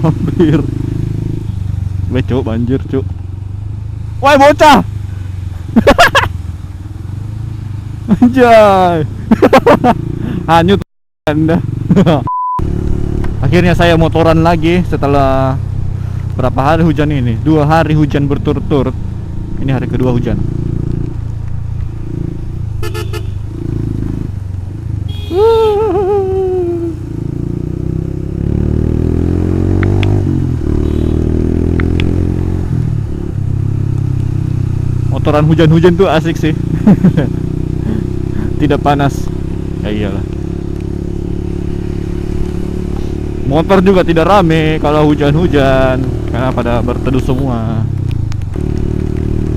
Hampir. Cuk, banjir cuk. Woi bocah. Anjay. Hanyut Anda. Akhirnya saya motoran lagi setelah berapa hari hujan ini? 2 hari hujan berturut-turut. Ini hari kedua hujan. Motoran hujan-hujan tuh asik sih. Tidak panas. Ya iyalah. Motor juga tidak rame kalau hujan-hujan karena pada berteduh semua.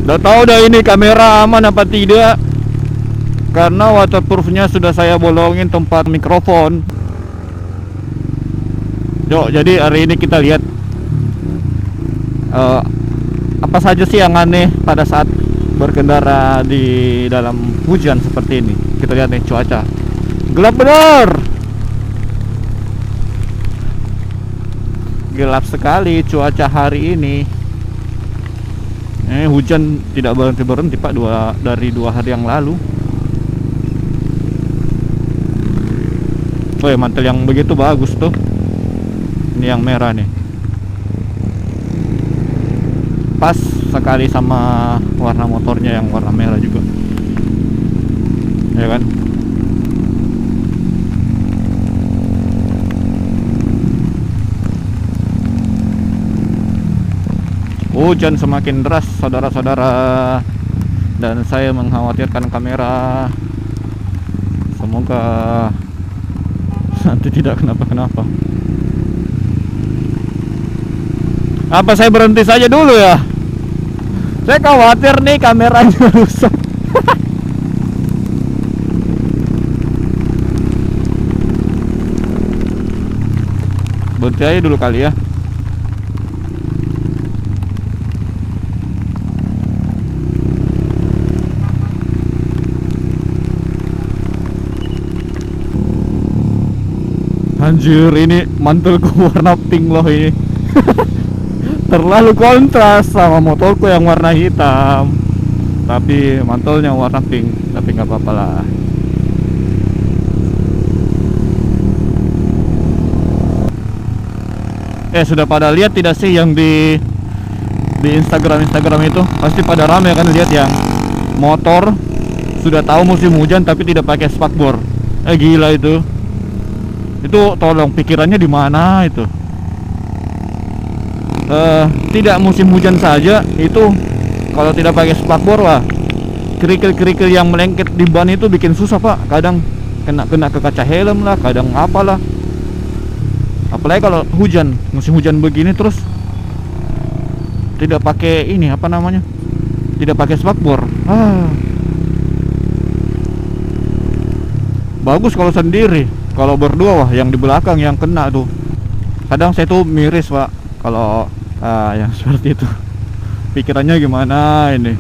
Udah tahu dah ini kamera aman apa tidak, karena waterproofnya sudah saya bolongin tempat mikrofon. Yuk, jadi hari ini kita lihat apa saja sih yang aneh pada saat berkendara di dalam hujan seperti ini. Kita lihat nih cuaca gelap benar. Gelap sekali cuaca hari ini. Hujan tidak berhenti-berhenti Pak, dari 2 hari yang lalu. Oh ya, mantel yang begitu bagus tuh. Ini yang merah nih. Pas sekali sama warna motornya yang warna merah juga. Ya kan? Hujan semakin deras saudara-saudara, dan saya mengkhawatirkan kamera. Semoga nanti tidak kenapa-kenapa. Apa saya berhenti saja dulu ya? Saya khawatir nih kameranya rusak. Berhenti aja dulu kali ya. Anjir, ini mantelku warna pink loh ini. Terlalu kontras sama motorku yang warna hitam. Tapi mantelnya warna pink. Tapi nggak apa-apa lah. Sudah pada lihat tidak sih yang di Instagram itu? Pasti pada rame kan lihat yang motor sudah tahu musim hujan tapi tidak pakai spakbor. Gila itu. Itu tolong pikirannya di mana itu? Tidak musim hujan saja itu kalau tidak pakai spakbor, wah, kerikil-kerikil yang melengket di ban itu bikin susah Pak. Kadang kena ke kaca helm lah, kadang apalah. Apalagi kalau hujan, musim hujan begini terus tidak pakai ini apa namanya? Tidak pakai spakbor. Bagus kalau sendiri. Kalau berdua, wah, yang di belakang yang kena tuh. Kadang saya tuh miris Pak kalau yang seperti itu. Pikirannya gimana ini?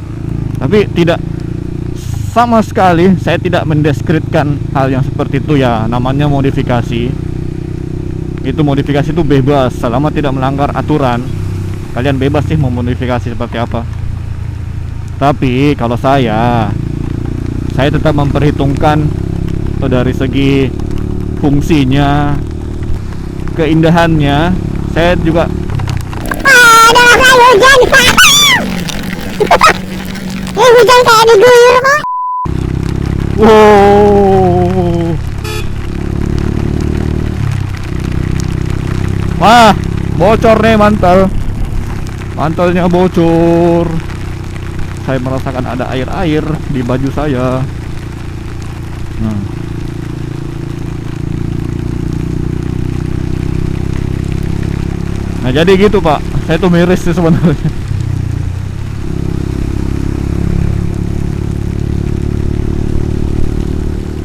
Tapi tidak sama sekali saya tidak mendeskripsikan hal yang seperti itu ya. Namanya modifikasi. Itu modifikasi itu bebas selama tidak melanggar aturan. Kalian bebas sih mau modifikasi seperti apa. Tapi kalau saya tetap memperhitungkan dari segi fungsinya, keindahannya. Saya juga hujan hujan kayak diguyur kok. Wow. Wah, bocor nih mantelnya bocor. Saya merasakan ada air di baju saya. Nah jadi gitu Pak, saya tuh miris sih sebenarnya.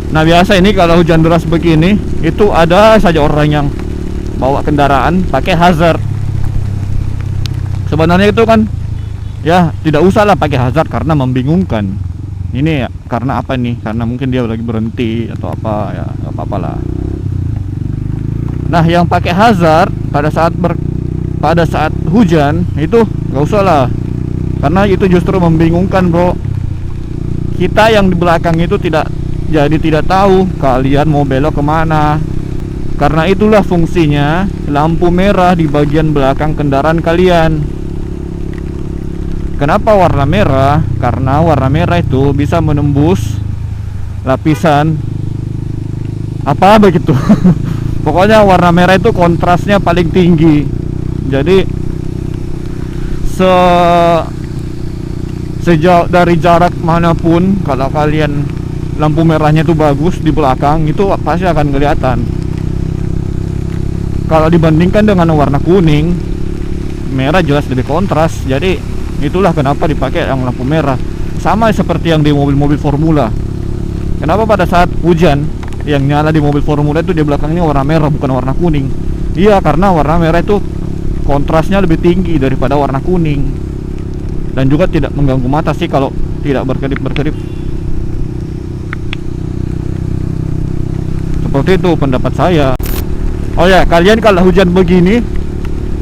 Nah biasa ini kalau hujan deras begini, itu ada saja orang yang bawa kendaraan pakai hazard. Sebenarnya itu kan ya tidak usah lah pakai hazard karena membingungkan. Ini ya karena apa nih? Karena mungkin dia lagi berhenti atau apa ya, nggak apa-apa lah. Nah, yang pakai hazard pada saat hujan itu nggak usah lah, karena itu justru membingungkan, bro. Kita yang di belakang itu tidak tahu kalian mau belok kemana. Karena itulah fungsinya lampu merah di bagian belakang kendaraan kalian. Kenapa warna merah? Karena warna merah itu bisa menembus lapisan apa begitu. Pokoknya warna merah itu kontrasnya paling tinggi. Jadi sejauh dari jarak manapun, kalau kalian lampu merahnya itu bagus di belakang, itu pasti akan kelihatan. Kalau dibandingkan dengan warna kuning, merah jelas lebih kontras. Jadi itulah kenapa dipakai yang lampu merah. Sama seperti yang di mobil-mobil Formula. Kenapa pada saat hujan yang nyala di mobil Formula itu di belakangnya warna merah bukan warna kuning? Iya, karena warna merah itu kontrasnya lebih tinggi daripada warna kuning. Dan juga tidak mengganggu mata sih kalau tidak berkedip-berkedip. Seperti itu pendapat saya. Oh ya, kalian kalau hujan begini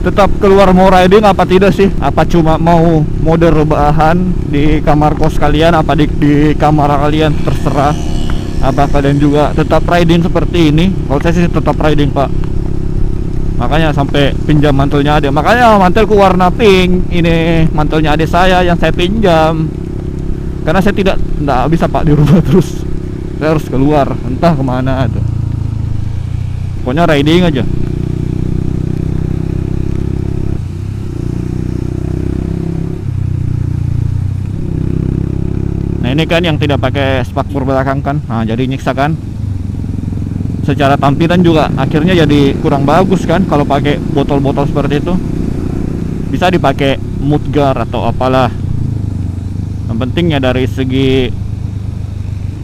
tetap keluar mau riding apa tidak sih? Apa cuma mau mode rebahan di kamar kos kalian, apa di kamar kalian, terserah. Apa kalian juga tetap riding seperti ini? Kalau saya sih tetap riding, Pak. Makanya sampai pinjam mantelnya adik. Makanya mantelku warna pink. Ini mantelnya adik saya yang saya pinjam. Karena saya tidak bisa, Pak, di rumah terus. Saya harus keluar, entah kemana tuh. Pokoknya riding aja. Nah, ini kan yang tidak pakai spakbor belakang kan. Nah, jadi nyiksa kan. Secara tampilan juga akhirnya jadi kurang bagus kan kalau pakai botol-botol seperti itu. Bisa dipakai mudguard atau apalah. Yang pentingnya dari segi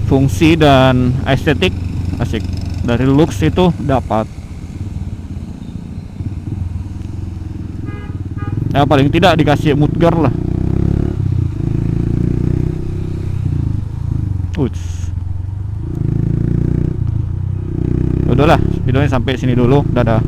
fungsi dan estetik asik. Dari looks itu dapat. Ya paling tidak dikasih mudguard lah. Uts. Udahlah, videonya sampai sini dulu. Dadah.